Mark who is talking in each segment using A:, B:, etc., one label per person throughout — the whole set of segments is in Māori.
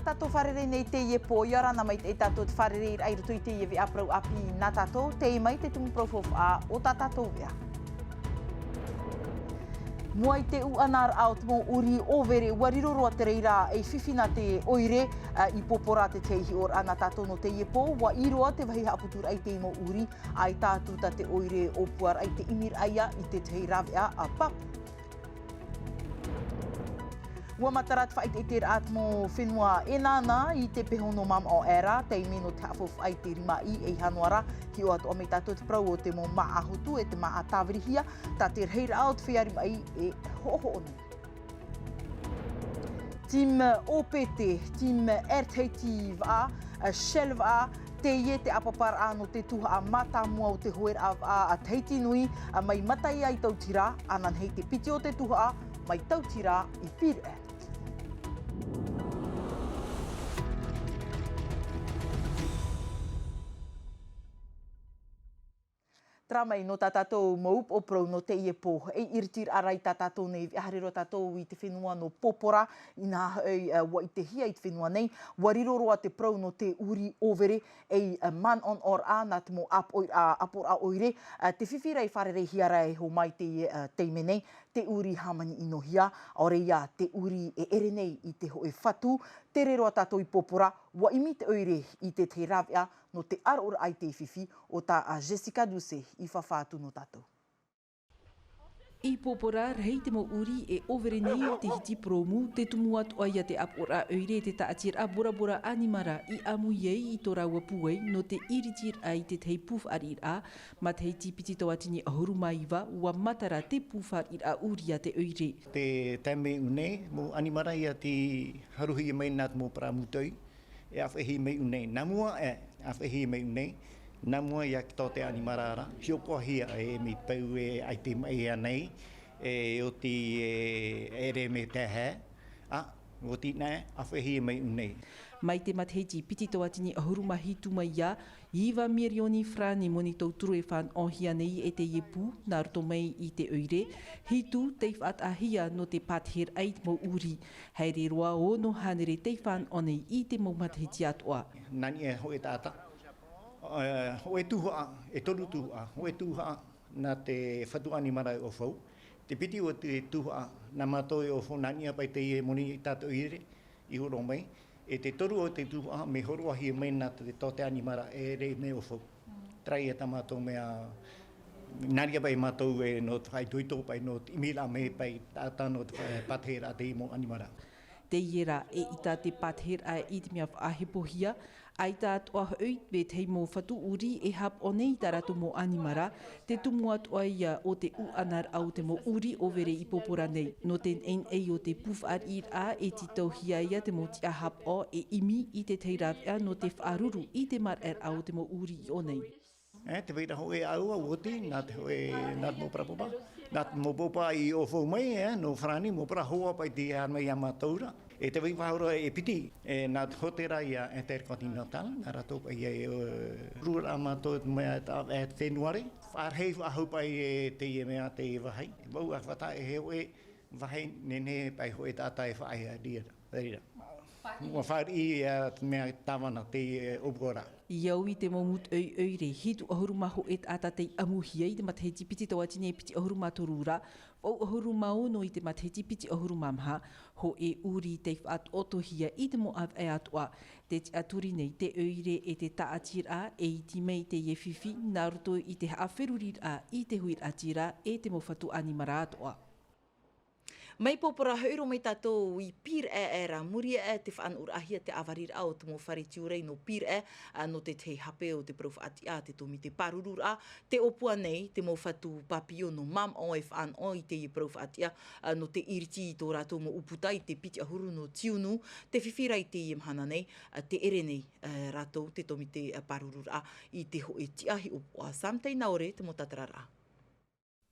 A: tato wharere nei te ie po, i arana mai te tato te wharere ai roto i te ie vi aprau api nā tato, te mai te tumu profof a o tā tato vea. Mua i te uanar au te mo uri overe wariro roa te reira e whiwhina te oire i popora te teihi or ana tato no te ie po, wa i roa te wahi haputur ai te mo uri ai tātu ta te oire o puar ai te imir aia i te tei rawea a papu. Ua matarat whait e te raat mo whenua e nāna i te pehono mam o era, te meno te hafof ai te rima i e hanuara, ki o atu o me tātou te prau o te mo maa hotu e te maa tāwerihia, tā te reira au te whiarima i e hoho onu. Team OPT, Team RTT va, Shell va, te ie te apapar ano te tuha a mata mua o te hoer a teiti nui, mai matai ai tautira, anan hei te piti o te tuha a, mai tautira i pire. Tramai no tā tātou maup o prau no te ie po. E iritir arai tā tātou nei, harero tātou i te whenua no popora, i nā wa i te hia i te whenua nei, wariro roa te prau no te uri overe, e man on or a, nā te mo apor a oire, te whiwhirei wharerei hiarai ho mai te teime nei, te uri hamani ino hia, ore ia te uri e ere nei i te hoe whatu, te reroa tātou i popora, wa imi te oire i te te rawea no te arora ai te whiwhi o tā a Jessica Duse i whawhātu no tātou.
B: I popora rei te mo uri e overe nei o te hiti promu, te tumu atu ai a te apora oire te taatir a bora bora animara i amu iei i tō raua puei no te iritir ai te tei puf arir a, ma te hei tipiti tō atini ahuru maiwa, ua matara te puf arir a uri a te oire.
C: Te teme une, mo animara ia te haruhi mai nāt mo pramutoi, e awhehi mei unei. Namua e awhehi mei unei, namua ia ki tō te animarara. Hioko hia e mi pau e ai te mai anei, e o ti ere me te he, o ti nai awhehi mei unei.
B: Mai te matheiti piti tō atini ahuru mahi tuma ia, iwa mirioni frani moni tau turu e whan ohia nei e te iepu, nā roto mai i te oire, hitu te whaat ahia no te pather ai mo uri, hei re roa o no hanere te whan onei i te mo matheiti atua.
C: Nani e hoe tāta, hoe tuha, e toru tuha, hoe tuha nā te whatu animara o whau, te piti o te tuha, nā mātoi o whau nani apai te ie moni i tātou ire, i horo mai, e te toru o te tuha, me horoahi mai nā te tō te animara e re me o whau. Trai e tā mātou mea, nari apai mātou e no te whai tuito pai, no te imila me pai tātā no te patera te imo animara.
B: Te iera e i tā te patera i te mea whaahepohia, ai tā atua hoi me te mo whatu uri e hap o nei tarato mo animara, te tumu atua ia o te uanar au te mo uri overe i popora nei. No ten ein ei o te puf ar ir a e ti tauhia ia te mo tia hap o e imi i te teirawea no te whaaruru i te mar er au te mo uri o nei.
C: Te veira hoe aua uoti, nā te hoe nā te mo prapopa. Nā te mo popa i o whau mai, no whrani, mo pra hoa pai te armai a mātaura. E te wei whaura e piti, nā te hotera i a Intercontinental, nā rato pai e rura a mātou mea e whenuare. Wharhei wahau pai e te ie mea te e wahai. Wau a whata e heo e wahai nene pai hoe tātai whaai a rira. Mua whaari i mea tāwana te opora.
B: Iau i te momut oire, hitu ahuru maho e ata te amuhia i te matheiti piti tau atine piti ahuru matorura, au ahuru maono i te matheiti piti ahuru mamha, ho e uri te whaat otohia i te mo av e atua, te aturi nei te oire e te taatir a e i ti mei te ye whiwhi, nā roto i te haaferurir a i te huir atira e te mo whatu animara atua.
A: Mai popora hauro mai tātou i pir e ra muri e te whaan urahia te avarir au te mo whare tiurei no pir e no te te hape o te prof ati a te tomi te parurur a te opua nei te mo whatu papio no mam o e whaan o i te i prof ati a no te iriti i tō rātou mo uputa i te piti ahuru no tiunu te whiwhira i te i mahana nei te ere nei rātou te tomi te parurur a i te ho e tiahi opua samtei naore te mo tatarara.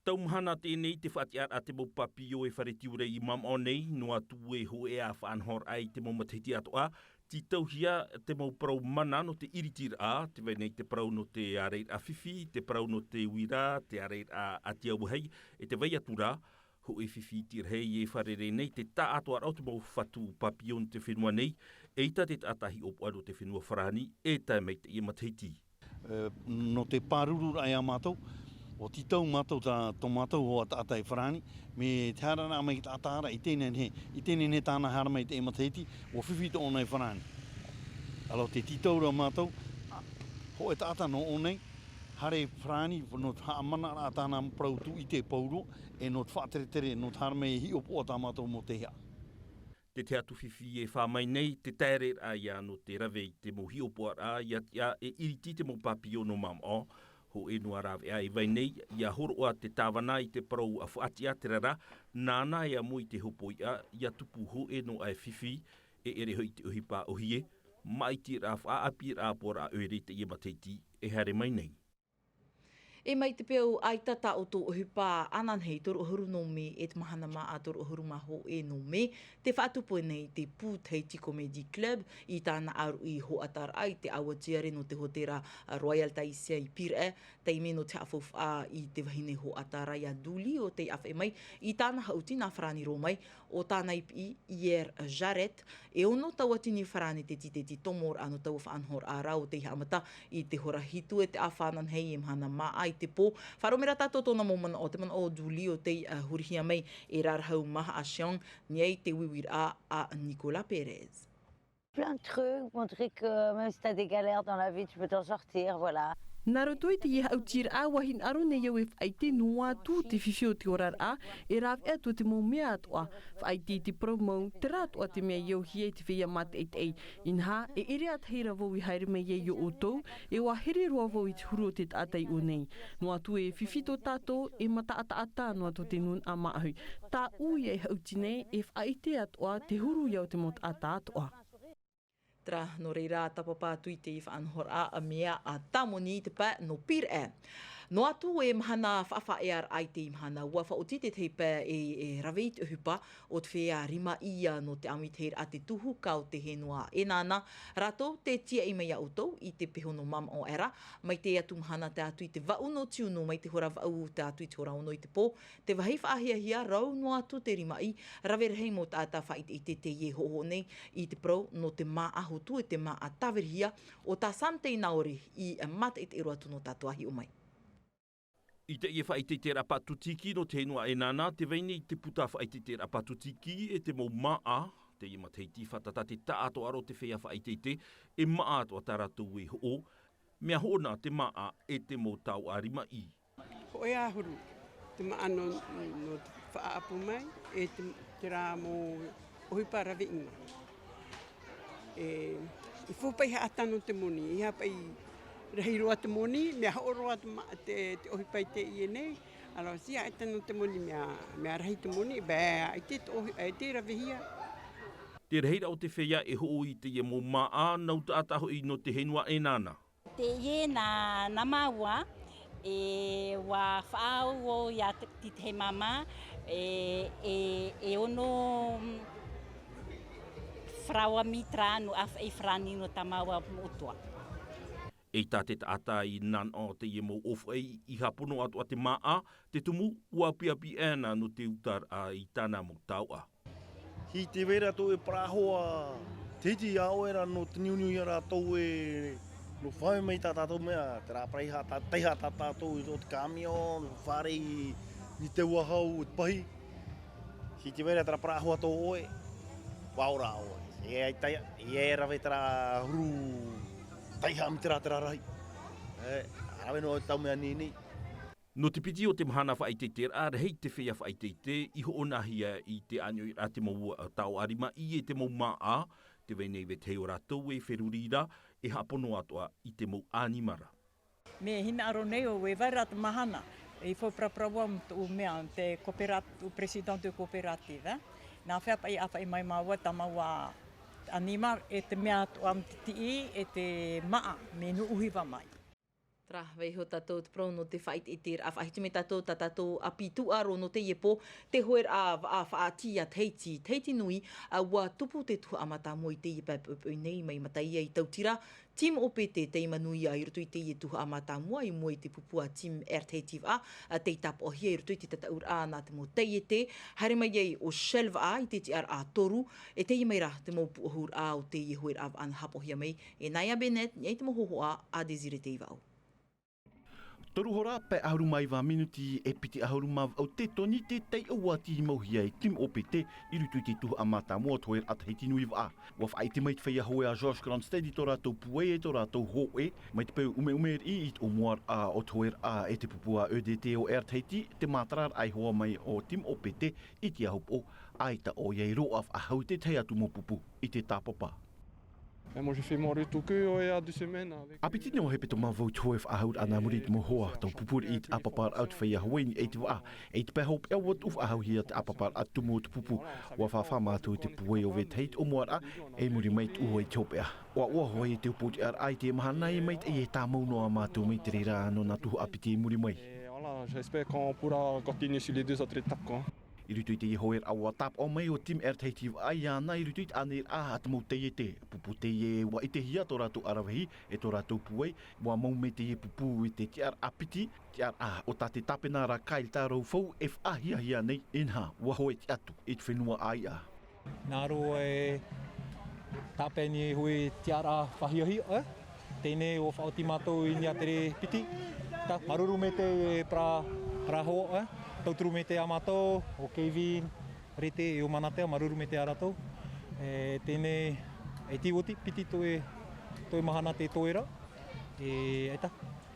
D: Tau mahana tēnei te whaatiar a te mo papio e wharetiure i mam o nei, noa tu e ho e a whaanhor ai te mo matiti atoa, ti tauhia te mo prau mana no te iritir a, te vai nei te prau no te areit a whiwhi, te prau no te wira, te areit a atia uhei, e te vai atura, ho e whiwhi tir hei e wharere nei, te tā atoa au te mo whatu papio no te whenua nei, Eita te atahi opo alo te whenua wharani, e tai mai te ia matahiti.
E: No te pāruru ai a mātou, o titau mātou tō mātou o atai wharani, me te harana mai ki ta atahara i tēnei tāna hara mai te e matahiti, o whiwhita o nei wharani. Alo te titau ra mātou, ho e tāta no o nei, hare wharani, no te haamana a tāna prautu i te pauro, e no te whaatere no te hara mai hi opo o tā mātou mo te hea.
D: Te te atu whiwhi e whamai nei, te taere a ia no te rawe i te mo hi opo a ia e iriti te mo papio no mam o, ho e noa rawe a i vai nei, ia horo a te tāwana i te parau a whaati a te rara, nāna ia mo i te hopo ia tupu ho e no ai whiwhi, e ere hoi te uhipa o hie, mai ti rā whaapi rā pora a ere te ia mateiti, e hare mai nei.
A: E mai te peo ai tata o tō uhipa anan hei toru uhuru no me e te mahana maa a toru uhuru maho e no me. Te whaatupo nei te Pūteiti Comedy Club i tāna aru i ho atar ai te awa tiare no te hotera Royal Taisia i Pire, te ime no te awhawh a i te wahine ho atara i a Duli o te awhe mai. I tāna hauti nā wharani ro mai o tāna i Ier Jaret, e ono tau atini wharani te titi tomor ano tau whaanhor a rau te hamata i te hora hitu e te awhanan hei e mahana maa ai te pō. Wharomera tātou tōna mōmana o te mana o Duli o te hurihia mai e rarhau maha a Siong, niei te wiwir a Nicolas Pérez.
F: Plein de trucs, montrer que même si tu as des galères dans la vie, tu peux t'en sortir, voilà.
G: Nā roto i te ia autir a wahin aro nei au e whaite noa tū te whiwhio te orar a, e rāw ea tō te mō mea atoa, whaite te promau, te rātoa te mea iau hie te whia mate eit ei. Inha, e ere at heira vau i haere mei iau o tō, e wa here roa vau i te huru o te tātai o nei. Noa tū e whiwhito tātou, e mata ata noa tō te nun a maahui. Tā ui e hauti nei, e whaite atoa te huru iau te mot ata atoa.
A: Tra no reira tapapa tui te i whaanhor a mea a tamoni te pa no pir e. No atu e mahana whaafa e ar ai te mahana ua whaoti te teipa e raweit uhupa o te whea rima ia no te amiteir a te tuhu kau te henua e nāna. Rato te tia i mea autou i te pehono mam o era, mai te atu mahana te atu i te wauno tiuno mai te hora wau te atu i te hora ono i te pō. Te wahei whaahia rau no atu te rima i, rawera hei mo tāta whaite i te ie hoho nei i te pro no te mā ahotu e te mā a taverhia o tā samtei naore i mata i te ero atu no tātua hi o mai.
D: I te ia whaite te rapatutiki no te henua e nāna, te veini te puta whaite te rapatutiki e te mō maa, te ia mateiti whatata te taato aro te whea whaite te, e maa ato a taratu e ho, mea hona te maa e te mō tau arima i.
H: Ho e ahuru, te maa no te whaapu mai, e te rā mō ohipa rawe inga. I whūpai ha atano te moni, i hapai rahi roa te moni, mea haoroa te ohipai te i nei, alo si a etano te moni, mea rahi te moni, bea ai te rawehia.
D: Te reheira o te whea e ho i te ia mō maa, nau ta ataho i no te henua e nāna.
I: Te ie na maua, e wa whaau o ia te mama, e ono fraua mitra no af e frani no tamaua motua.
D: E tā te ata i nan o te ie mō ofu i hapono atu a te maa, te tumu ua piapi ena no te utar a i tāna mō taua.
E: Hi te vera tō e prahoa, te iti ao era no te niuniu i ara tō e no whae mai tā tātou mea, te rā preiha teiha tā tātou i tō te kamion, whare i te uahau, i te pahi. Hi te vera tera prahoa tō oe, waura oe. E rawe tera huru, taiha mi tera rahi. Arawe no tau mea nini.
D: No te piti o te mahana whaite te ara hei te whea whaite te, iho onahia i te anio i rate mō tau arima, i e te mō maa, te weinei we te o rātou e wherurira, e hapono atoa i te mō ānimara.
J: Me hina aro nei o e vaira te mahana, i whoprapraua o mea te o presidente o cooperative. Nā wheapa i awha i mai maua tamaua anima e te mea o amtiti e te maa me nu uhiwa mai.
A: Tra, weiho tātou te prono te whait e te awhahitime tātou apitu aro no te iepo, te hoer a whaati a teiti nui, ua tupu te tuha amata mo i te iepa nei mai mataia i tautira, Tim OPT te imanui a irutu i te i tuha amatamua i mua i te pupua Tim Ertative a te tap o hia irutu i te tataur a nā te mo tei e te. Haere mai ei o Shelva a i te TR a toru e te i mai ra te mo puahur a o te i hoer av an hapo hia mai e Naya Bennett i te mo hoho a Desire te iwao.
K: Toru hora pe ahuru mai wa minuti e piti ahuru mai au te toni te tei aua ti mauhi ai Tim OPT i rutu te tuha amata mua toer at heiti nui wa. Wa whai te mait whaia hoe a Josh Grandstead i tō rātou pue e tō rātou hoe. Mai te peu ume i o muar a o toer a e te pupua EDT o Ertheiti te mātarar ai hoa mai o Tim OPT i te ahupo ai ta o iei roaf a hau te tei atu mo pupu i te tāpapa.
L: Moi j'ai fait mon retour que il y a 2 semaines avec.
K: Apiti no he peto mavou toef a haut ana murit mo hoa tau pupur it apapar out fa ya hoin e tua e te hope e wat uf a hau hier te apapar at tumo te pupu wa fa ma tu te puwe o vet heit o moara e muri mait u e topia wa hoi te put ar ai te mahana e mait e ta mo no ma tu mi trira no na tu apiti muri mai.
L: Voilà, j'espère qu'on pourra continuer sur les 2 autres étapes quoi.
K: I rutu i te hoer a watap o mai o Tim Ertative ai ana i rutu i ane a at mo te te pupu te e wa i te hia tō rātou arawahi e tō rātou puai wa mau me te pupu i te tiar apiti tiar a o tate tapena ra kail tāro fau e whahia nei inha wa hoe ti atu i te whenua ai a.
M: Nāro e tapeni hui tiar a whahiahi tēne o whaoti mātou i nia tere piti ta maruru me te pra ho tauturu me te amato, o Kevin, rete e o manatea, maruru me te aratou. Tēne e tiwoti, piti toe mahana te toera. Eita,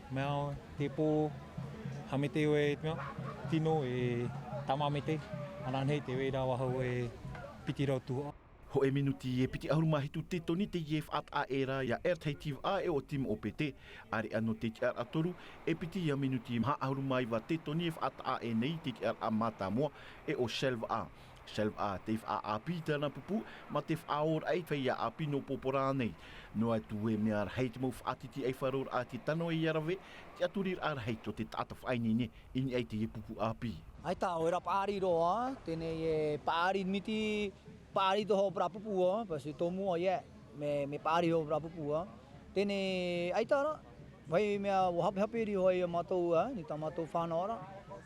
M: mea te pō hamete o e tino e tamamete. Ananhei te weira wahau e piti rautua.
K: Ho e minuti e piti ahuru mahitu te toni te ief at a era ia Ertative a e o Tim OPT. Are ano te tiar atoru e piti ia minuti ha ahuru mai wa te toni ef at a e nei te tiar a mata moa e o Shelva a. Shelva a te a api tana pupu ma te whaor ai whaia api no popora nei. Noa tu e mea heit mo whaatiti ei wharor a te tano e iarawe te aturir ar heit o te tata whainine ini ei te e pupu api.
N: Ai tā oera paari roa, tēne e paari miti paari toho prapupu pasi tomu ye me paari ho prapupu tene ai tara vai me o happy ri hoi matou ni tamatou whanora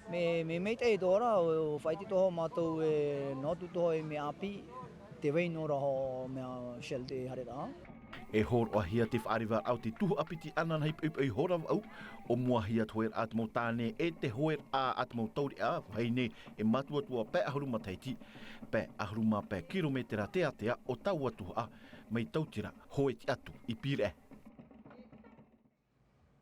N: me te dora o faiti toho matou e no tu toho me api te vai no ho me shell te harera
K: e hor o hia te whaariwa au te tuhu apiti anan hei ei hora au o mua hia toer at mo tāne e te hoer a at mo tauri a whaine e matuatua pe ahuruma teiti pe ahuruma pe kilometera te atea o tau atu a mai tautira hoe ti atu i pire.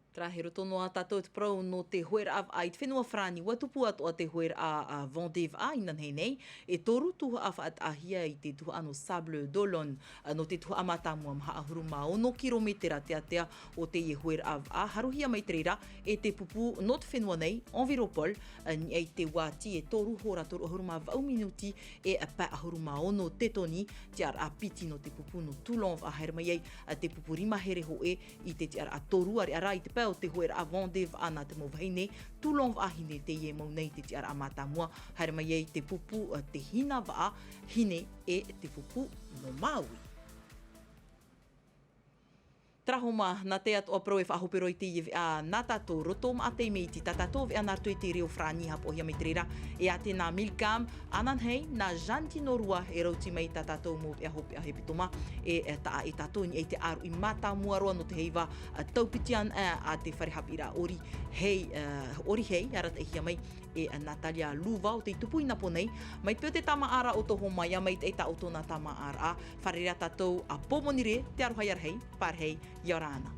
A: Trahero tono a tātou te prau no te hoer av a i te whenua whrani watupu atu a te hoer a Vendeve a inan hei nei e toru tuha a whaat ahia i te tuha ano Sable d'Olonne no te tuha amatamua maha ahuruma o no kilometera te atea o te i hoer av a haruhia mai treira e te pupu no te whenua nei Enviropol ni ei te wāti e toru hora toru ahuruma vau minuti e a pa ahuruma o no te toni te ar a piti no te pupu no Toulon a haere mai ei te pupu rima here ho e i te ar a toru ari ara i te o te hoer a Vendeve ana te mawhaine, Toulon wahine te ie mau nei te tiara amatamua, haere mai ei te pupu te hina waa, hine e te pupu no Maui. Trahoma na te atu apro e whahopero i te iwi a nā tātou roto ma te mei ti tātou e anartu i te reo whrani hapo hia metrera e a te nā Milcam anan hei nā janti no rua e rauti mei tātou mō e hopi a hepitoma e taa e tātou ni e te aru i mata mua roa no te heiva taupitian a te wharehapira ori hei arat e hia mai e Natalia Luva o te tupu ina ponei mai peo te tama ara o toho mai a mai te ta o tōna tama ara a wharera tātou a pomonire te aruhai arhei parhei Yorana.